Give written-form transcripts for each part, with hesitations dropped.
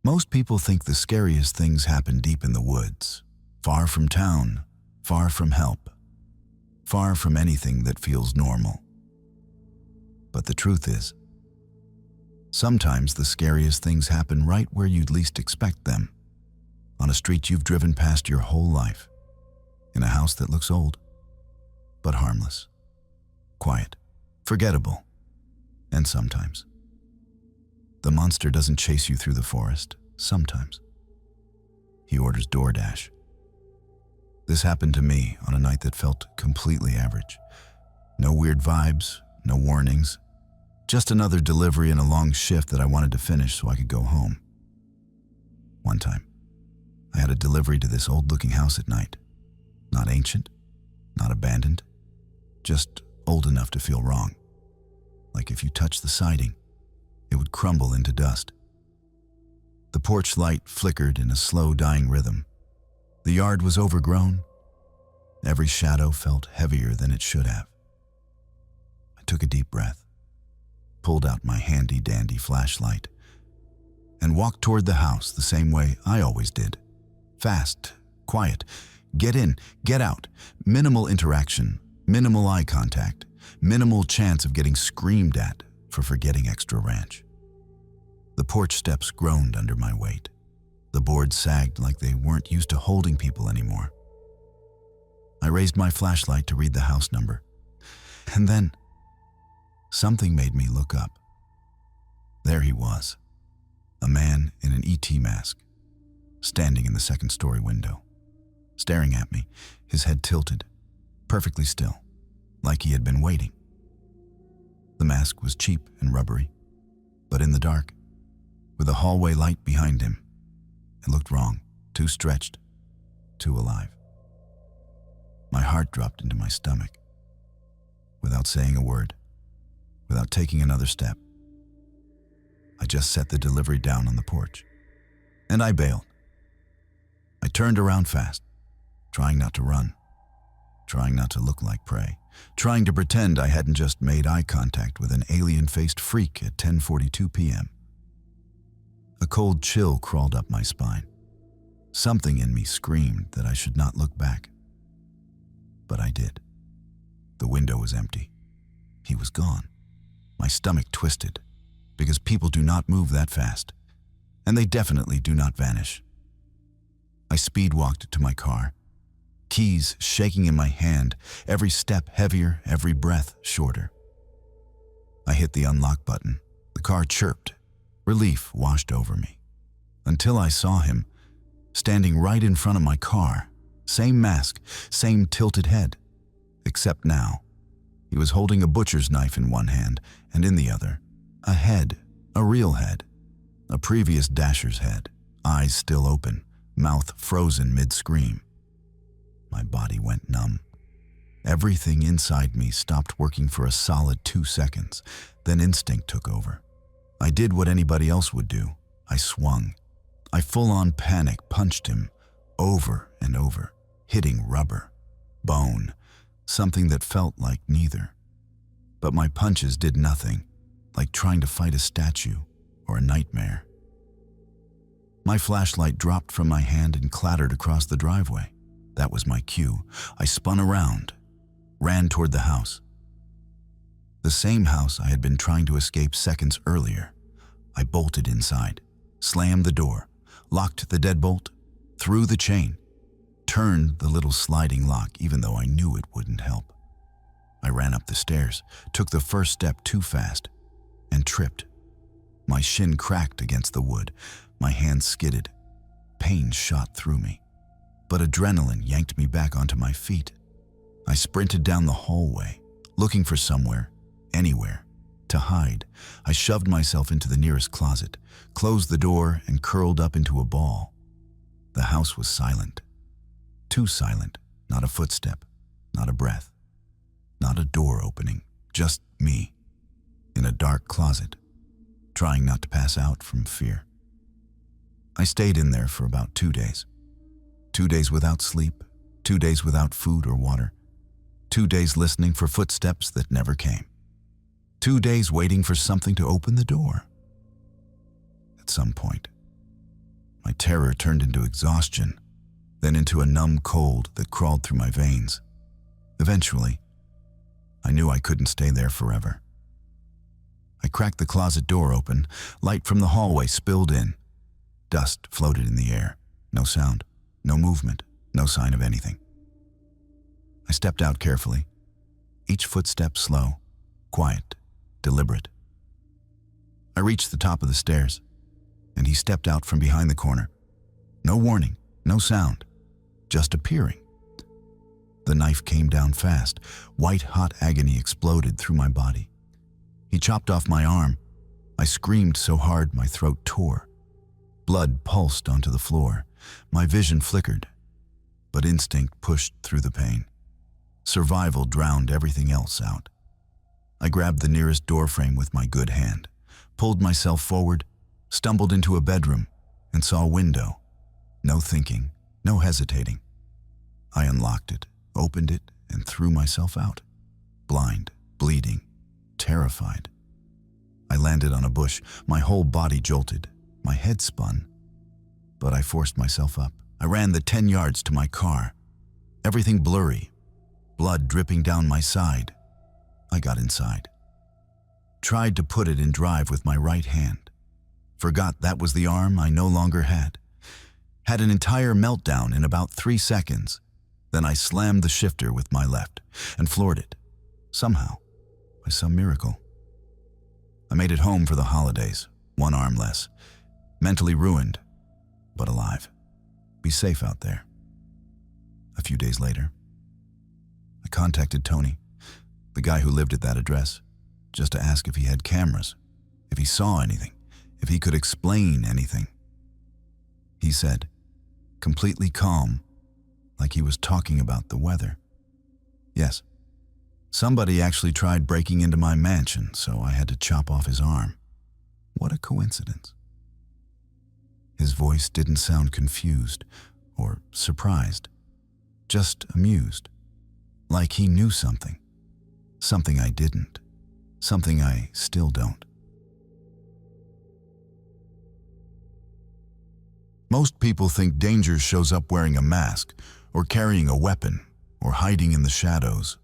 Most people think the scariest things happen deep in the woods, far from town, far from help, far from anything that feels normal. But the truth is, sometimes the scariest things happen right where you'd least expect them, on a street you've driven past your whole life, in a house that looks old, but harmless, quiet, forgettable, and sometimes the monster doesn't chase you through the forest. Sometimes he orders DoorDash. This happened to me on a night that felt completely average. No weird vibes, no warnings, just another delivery and a long shift that I wanted to finish so I could go home. One time, I had a delivery to this old-looking house at night. Not ancient, not abandoned, just old enough to feel wrong. Like if you touched the siding, it would crumble into dust. The porch light flickered in a slow dying rhythm. The yard was overgrown. Every shadow felt heavier than it should have. I took a deep breath, pulled out my handy-dandy flashlight, and walked toward the house the same way I always did. Fast, quiet, get in, get out, minimal interaction, minimal eye contact, minimal chance of getting screamed at for forgetting extra ranch. The porch steps groaned under my weight. The boards sagged like they weren't used to holding people anymore. I raised my flashlight to read the house number, and then something made me look up. There he was, a man in an ET mask, standing in the second-story window, staring at me, his head tilted, perfectly still, like he had been waiting. The mask was cheap and rubbery, but in the dark, with a hallway light behind him, it looked wrong, too stretched, too alive. My heart dropped into my stomach. Without saying a word, without taking another step, I just set the delivery down on the porch, and I bailed. I turned around fast, trying not to run, trying not to look like prey, trying to pretend I hadn't just made eye contact with an alien-faced freak at 10:42 p.m. A cold chill crawled up my spine. Something in me screamed that I should not look back. But I did. The window was empty. He was gone. My stomach twisted, because people do not move that fast, and they definitely do not vanish. I speed-walked to my car, keys shaking in my hand, every step heavier, every breath shorter. I hit the unlock button. The car chirped. Relief washed over me, until I saw him, standing right in front of my car. Same mask, same tilted head, except now, he was holding a butcher's knife in one hand, and in the other, a head, a real head, a previous dasher's head, eyes still open, mouth frozen mid-scream. My body went numb. Everything inside me stopped working for a solid 2 seconds, then instinct took over. I did what anybody else would do. I swung. I full-on panic punched him, over and over, hitting rubber, bone, something that felt like neither. But my punches did nothing, like trying to fight a statue or a nightmare. My flashlight dropped from my hand and clattered across the driveway. That was my cue. I spun around, ran toward the house. The same house I had been trying to escape seconds earlier. I bolted inside, slammed the door, locked the deadbolt, threw the chain, turned the little sliding lock even though I knew it wouldn't help. I ran up the stairs, took the first step too fast, and tripped. My shin cracked against the wood, my hand skidded. Pain shot through me, but adrenaline yanked me back onto my feet. I sprinted down the hallway, looking for somewhere, anywhere, to hide. I shoved myself into the nearest closet, closed the door, and curled up into a ball. The house was silent. Too silent. Not a footstep, not a breath, not a door opening, just me, in a dark closet, trying not to pass out from fear. I stayed in there for about 2 days. 2 days without sleep, 2 days without food or water, 2 days listening for footsteps that never came, 2 days waiting for something to open the door. At some point, terror turned into exhaustion, then into a numb cold that crawled through my veins. Eventually, I knew I couldn't stay there forever. I cracked the closet door open. Light from the hallway spilled in. Dust floated in the air. No sound, no movement, no sign of anything. I stepped out carefully, each footstep slow, quiet, deliberate. I reached the top of the stairs, and he stepped out from behind the corner. No warning, no sound, just appearing. The knife came down fast. White-hot agony exploded through my body. He chopped off my arm. I screamed so hard my throat tore. Blood pulsed onto the floor. My vision flickered, but instinct pushed through the pain. Survival drowned everything else out. I grabbed the nearest doorframe with my good hand, pulled myself forward, stumbled into a bedroom, and saw a window. No thinking, no hesitating. I unlocked it, opened it, and threw myself out. Blind, bleeding, terrified. I landed on a bush. My whole body jolted. My head spun. But I forced myself up. I ran the 10 yards to my car. Everything blurry. Blood dripping down my side. I got inside. Tried to put it in drive with my right hand. Forgot that was the arm I no longer had. Had an entire meltdown in about 3 seconds. Then I slammed the shifter with my left and floored it. Somehow, by some miracle. I made it home for the holidays, one arm less. Mentally ruined, but alive. Be safe out there. A few days later, I contacted Tony, the guy who lived at that address, just to ask if he had cameras, if he saw anything, if he could explain anything. He said, completely calm, like he was talking about the weather. Yes, somebody actually tried breaking into my mansion, so I had to chop off his arm. What a coincidence. His voice didn't sound confused or surprised, just amused, like he knew something. Something I didn't, something I still don't. Most people think danger shows up wearing a mask, or carrying a weapon, or hiding in the shadows.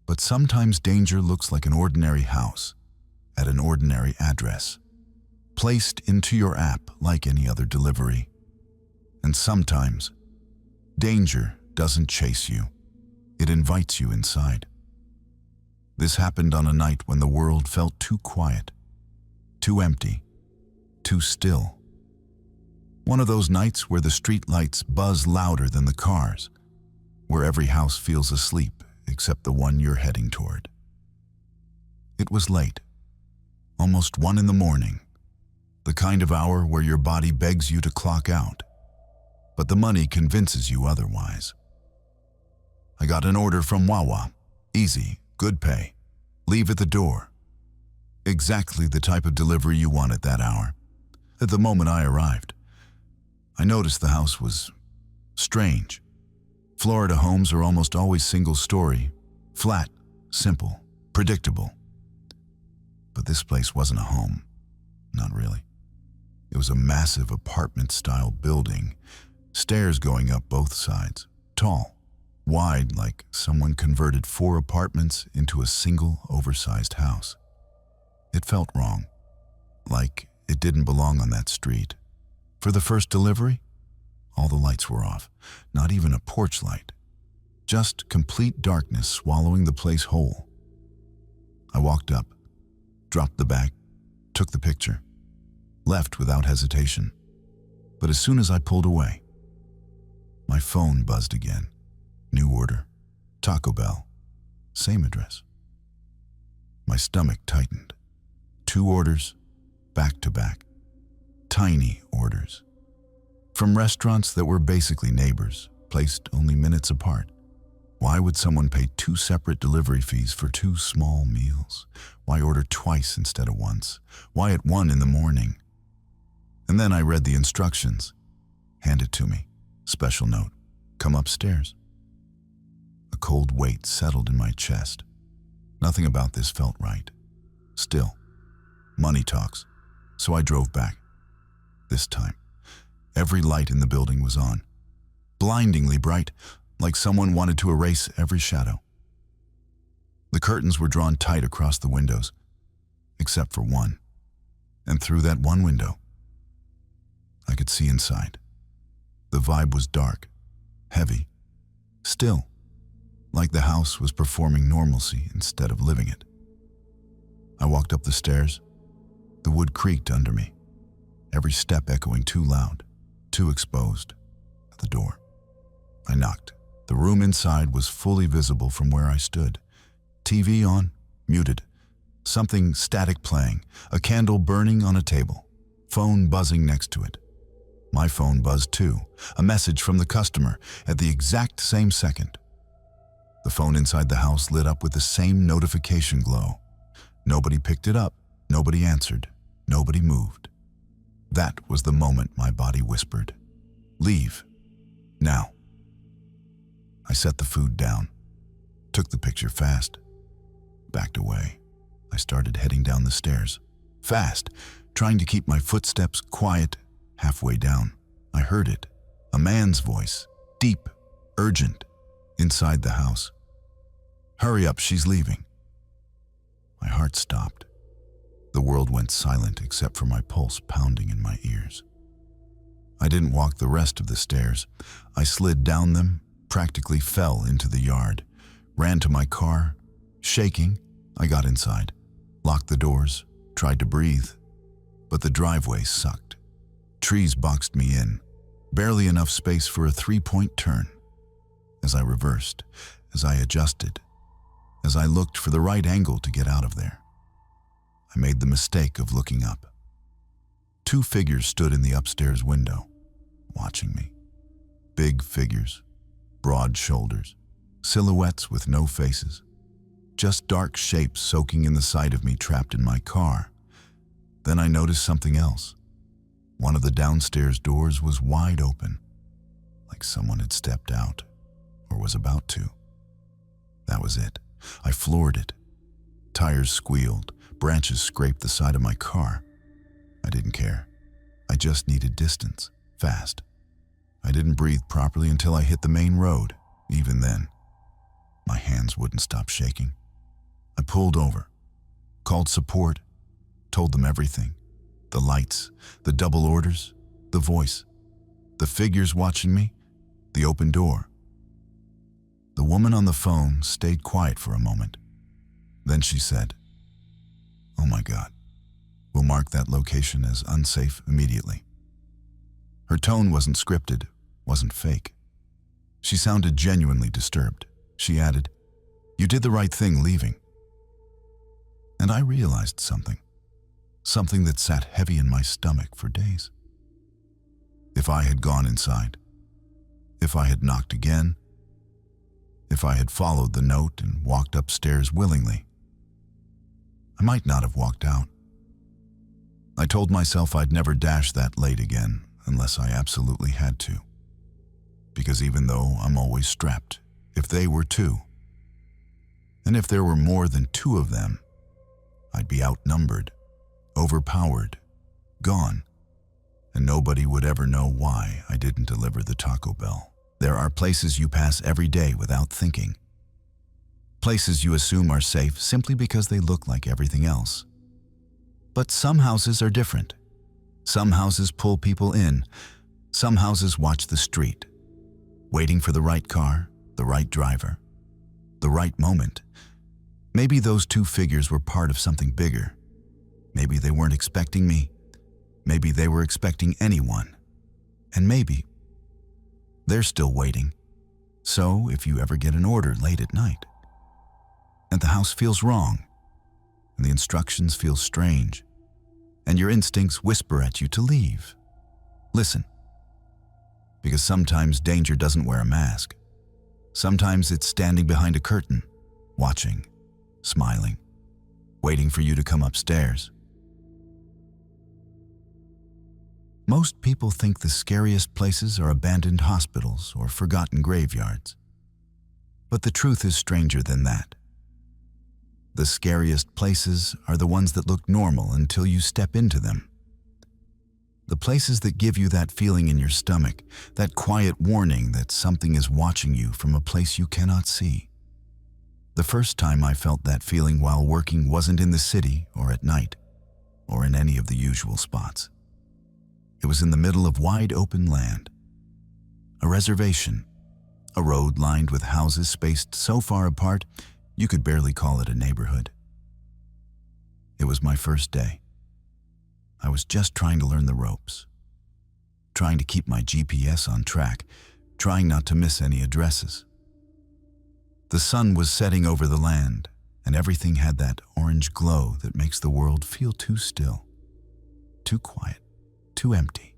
But sometimes danger looks like an ordinary house, at an ordinary address, placed into your app like any other delivery. And sometimes, danger doesn't chase you. It invites you inside. This happened on a night when the world felt too quiet, too empty, too still. One of those nights where the street lights buzz louder than the cars, where every house feels asleep except the one you're heading toward. It was late, almost 1 a.m, the kind of hour where your body begs you to clock out, but the money convinces you otherwise. I got an order from Wawa, easy, good pay, leave at the door. Exactly the type of delivery you want at that hour. At the moment I arrived, I noticed the house was strange. Florida homes are almost always single-story, flat, simple, predictable. But this place wasn't a home, not really. It was a massive apartment-style building, stairs going up both sides, tall, wide like someone converted 4 apartments into a single oversized house. It felt wrong, like it didn't belong on that street. For the first delivery, all the lights were off, not even a porch light. Just complete darkness swallowing the place whole. I walked up, dropped the bag, took the picture, left without hesitation. But as soon as I pulled away, my phone buzzed again. New order, Taco Bell, same address. My stomach tightened. 2 orders, back to back. Tiny orders. From restaurants that were basically neighbors, placed only minutes apart. Why would someone pay 2 separate delivery fees for 2 small meals? Why order twice instead of once? Why at 1 a.m? And then I read the instructions. Hand it to me. Special note. Come upstairs. A cold weight settled in my chest. Nothing about this felt right. Still, money talks, so I drove back. This time, Every light in the building was on, blindingly bright, like someone wanted to erase every shadow. The curtains were drawn tight across the windows, except for one. And through that one window, I could see inside. The vibe was dark, heavy, still, like the house was performing normalcy instead of living it. I walked up the stairs. The wood creaked under me, every step echoing too loud, too exposed, at the door. I knocked. The room inside was fully visible from where I stood. TV on, muted. Something static playing, a candle burning on a table, phone buzzing next to it. My phone buzzed too, a message from the customer at the exact same second. The phone inside the house lit up with the same notification glow. Nobody picked it up, nobody answered, nobody moved. That was the moment my body whispered, "Leave, now." I set the food down, took the picture fast, backed away. I started heading down the stairs, fast, trying to keep my footsteps quiet. Halfway down, I heard it, a man's voice, deep, urgent, inside the house. "Hurry up, she's leaving." My heart stopped. The world went silent except for my pulse pounding in my ears. I didn't walk the rest of the stairs. I slid down them, practically fell into the yard, ran to my car. Shaking, I got inside, locked the doors, tried to breathe, but the driveway sucked. Trees boxed me in, barely enough space for a 3-point turn. As I reversed, as I adjusted, as I looked for the right angle to get out of there, I made the mistake of looking up. 2 figures stood in the upstairs window, watching me. Big figures, broad shoulders, silhouettes with no faces, just dark shapes soaking in the sight of me trapped in my car. Then I noticed something else. One of the downstairs doors was wide open, like someone had stepped out or was about to. That was it. I floored it. Tires squealed, branches scraped the side of my car. I didn't care. I just needed distance, fast. I didn't breathe properly until I hit the main road. Even then, my hands wouldn't stop shaking. I pulled over, called support, told them everything. The lights, the double orders, the voice, the figures watching me, the open door. The woman on the phone stayed quiet for a moment. Then she said, "Oh my God, we'll mark that location as unsafe immediately." Her tone wasn't scripted, wasn't fake. She sounded genuinely disturbed. She added, "You did the right thing leaving." And I realized something that sat heavy in my stomach for days. If I had gone inside, if I had knocked again, if I had followed the note and walked upstairs willingly, I might not have walked out. I told myself I'd never dash that late again unless I absolutely had to. Because even though I'm always strapped, if they were too, and if there were more than 2 of them, I'd be outnumbered, overpowered, gone, and nobody would ever know why I didn't deliver the Taco Bell. There are places you pass every day without thinking. Places you assume are safe simply because they look like everything else. But some houses are different. Some houses pull people in. Some houses watch the street, waiting for the right car, the right driver, the right moment. Maybe those 2 figures were part of something bigger. Maybe they weren't expecting me. Maybe they were expecting anyone. And maybe they're still waiting. So if you ever get an order late at night, and the house feels wrong, and the instructions feel strange, and your instincts whisper at you to leave, listen. Because sometimes danger doesn't wear a mask. Sometimes it's standing behind a curtain, watching, smiling, waiting for you to come upstairs. Most people think the scariest places are abandoned hospitals or forgotten graveyards. But the truth is stranger than that. The scariest places are the ones that look normal until you step into them. The places that give you that feeling in your stomach, that quiet warning that something is watching you from a place you cannot see. The first time I felt that feeling while working wasn't in the city or at night, or in any of the usual spots. It was in the middle of wide open land. A reservation, a road lined with houses spaced so far apart you could barely call it a neighborhood. It was my first day. I was just trying to learn the ropes, trying to keep my GPS on track, trying not to miss any addresses. The sun was setting over the land, and everything had that orange glow that makes the world feel too still, too quiet, too empty.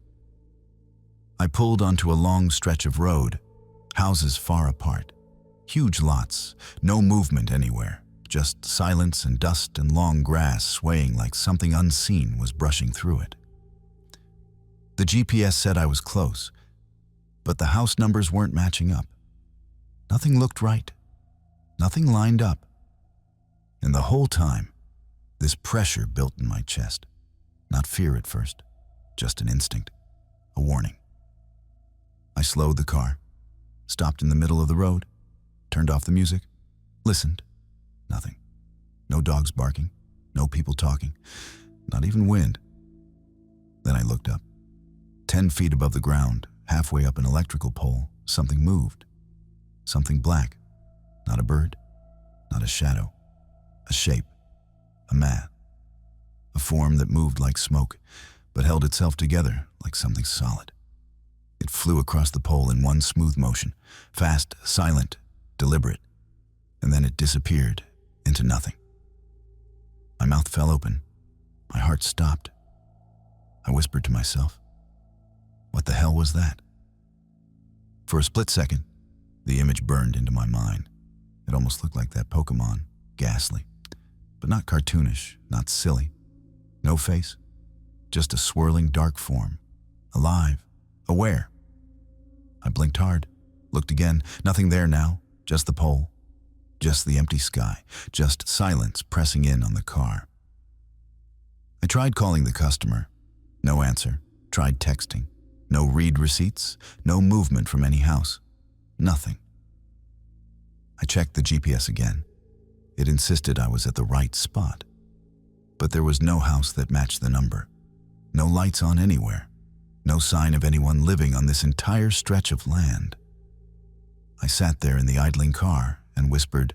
I pulled onto a long stretch of road, houses far apart, huge lots, no movement anywhere. Just silence and dust and long grass swaying like something unseen was brushing through it. The GPS said I was close, but the house numbers weren't matching up. Nothing looked right. Nothing lined up. And the whole time, this pressure built in my chest. Not fear at first, just an instinct, a warning. I slowed the car, stopped in the middle of the road, turned off the music, listened. Nothing. No dogs barking, no people talking, not even wind. Then I looked up. 10 feet above the ground, halfway up an electrical pole, something moved. Something black. Not a bird, not a shadow. A shape. A man. A form that moved like smoke, but held itself together like something solid. It flew across the pole in one smooth motion, fast, silent, deliberate, and then it disappeared into nothing. My mouth fell open. My heart stopped. I whispered to myself, what the hell was that? For a split second, the image burned into my mind. It almost looked like that Pokemon, ghastly, but not cartoonish, not silly. No face, just a swirling dark form, alive, aware. I blinked hard, looked again, nothing there now, just the pole. Just the empty sky, just silence pressing in on the car. I tried calling the customer. No answer. Tried texting. No read receipts. No movement from any house. Nothing. I checked the GPS again. It insisted I was at the right spot. But there was no house that matched the number. No lights on anywhere. No sign of anyone living on this entire stretch of land. I sat there in the idling car and whispered,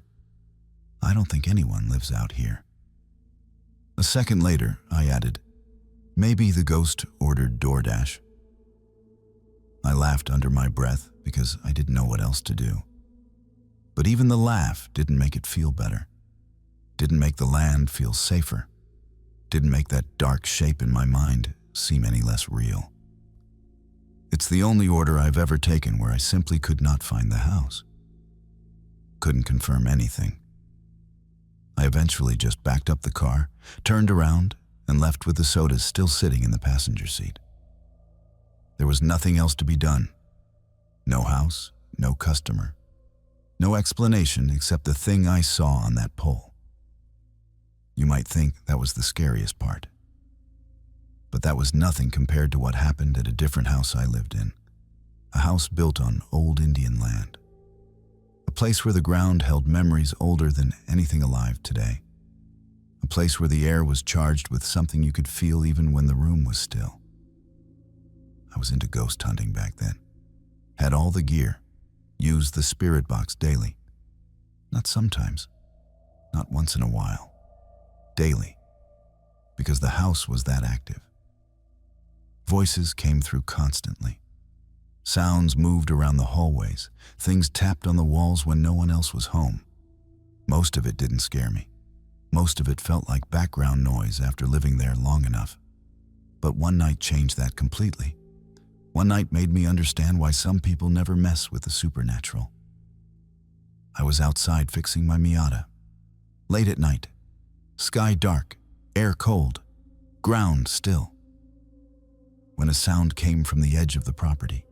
I don't think anyone lives out here. A second later, I added, maybe the ghost ordered DoorDash. I laughed under my breath because I didn't know what else to do. But even the laugh didn't make it feel better. Didn't make the land feel safer. Didn't make that dark shape in my mind seem any less real. It's the only order I've ever taken where I simply could not find the house. Couldn't confirm anything. I eventually just backed up the car, turned around, and left with the sodas still sitting in the passenger seat. There was nothing else to be done. No house, no customer. No explanation except the thing I saw on that pole. You might think that was the scariest part. But that was nothing compared to what happened at a different house I lived in. A house built on old Indian land. A place where the ground held memories older than anything alive today. A place where the air was charged with something you could feel even when the room was still. I was into ghost hunting back then. Had all the gear. Used the spirit box daily. Not sometimes. Not once in a while. Daily. Because the house was that active. Voices came through constantly. Sounds moved around the hallways. Things tapped on the walls when no one else was home. Most of it didn't scare me. Most of it felt like background noise after living there long enough. But one night changed that completely. One night made me understand why some people never mess with the supernatural. I was outside fixing my Miata. Late at night. Sky dark, air cold, ground still. When a sound came from the edge of the property.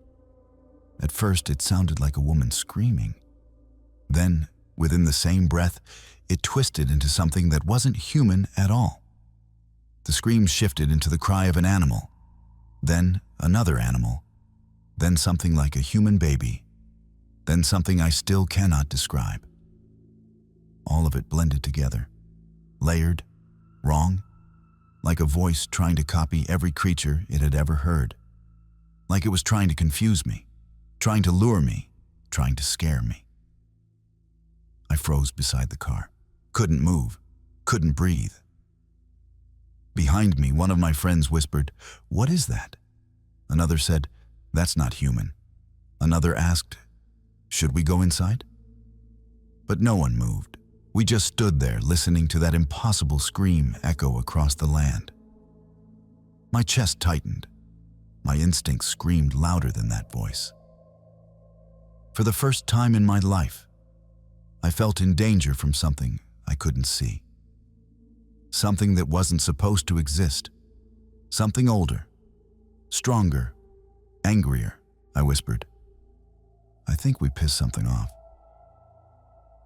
At first, it sounded like a woman screaming. Then, within the same breath, it twisted into something that wasn't human at all. The scream shifted into the cry of an animal. then another animal, then something like a human baby, then something I still cannot describe. All of it blended together, layered, wrong, like a voice trying to copy every creature it had ever heard, like it was trying to confuse me, trying to lure me, trying to scare me. I froze beside the car, couldn't move, couldn't breathe. Behind me, one of my friends whispered, "What is that?" Another said, "That's not human." Another asked, "Should we go inside?" But no one moved. We just stood there listening to that impossible scream echo across the land. My chest tightened. My instincts screamed louder than that voice. For the first time in my life, I felt in danger from something I couldn't see. Something that wasn't supposed to exist. Something older, stronger, angrier, I whispered. "I think we pissed something off."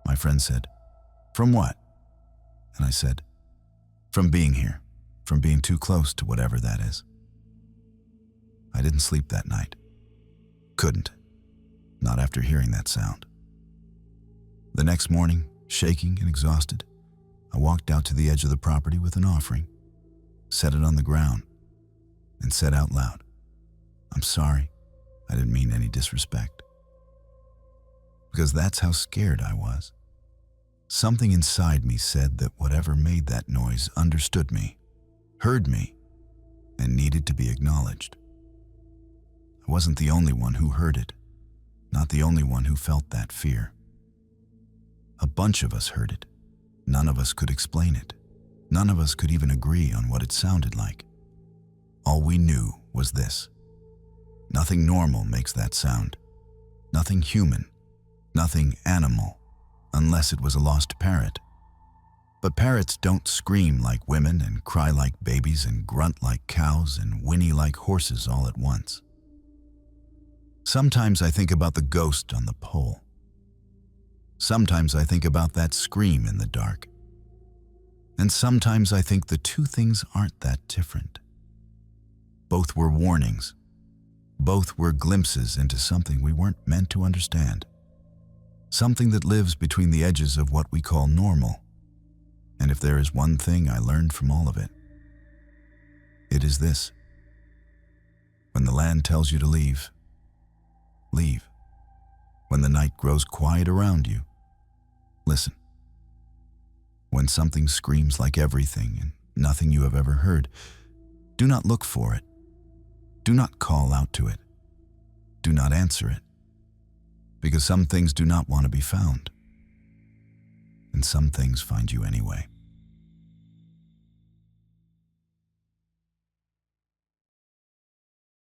My friend said, "From what?" And I said, "From being here, from being too close to whatever that is." I didn't sleep that night. Couldn't. Not after hearing that sound. The next morning, shaking and exhausted, I walked out to the edge of the property with an offering, set it on the ground, and said out loud, "I'm sorry. I didn't mean any disrespect." Because that's how scared I was. Something inside me said that whatever made that noise understood me, heard me, and needed to be acknowledged. I wasn't the only one who heard it, not the only one who felt that fear. A bunch of us heard it. None of us could explain it. None of us could even agree on what it sounded like. All we knew was this: nothing normal makes that sound. Nothing human, nothing animal, unless it was a lost parrot. But parrots don't scream like women and cry like babies and grunt like cows and whinny like horses all at once. Sometimes I think about the ghost on the pole. Sometimes I think about that scream in the dark. And sometimes I think the two things aren't that different. Both were warnings. Both were glimpses into something we weren't meant to understand. Something that lives between the edges of what we call normal. And if there is one thing I learned from all of it, it is this: when the land tells you to leave, leave. When the night grows quiet around you, listen. When something screams like everything and nothing you have ever heard, do not look for it. Do not call out to it. Do not answer it. Because some things do not want to be found. And some things find you anyway.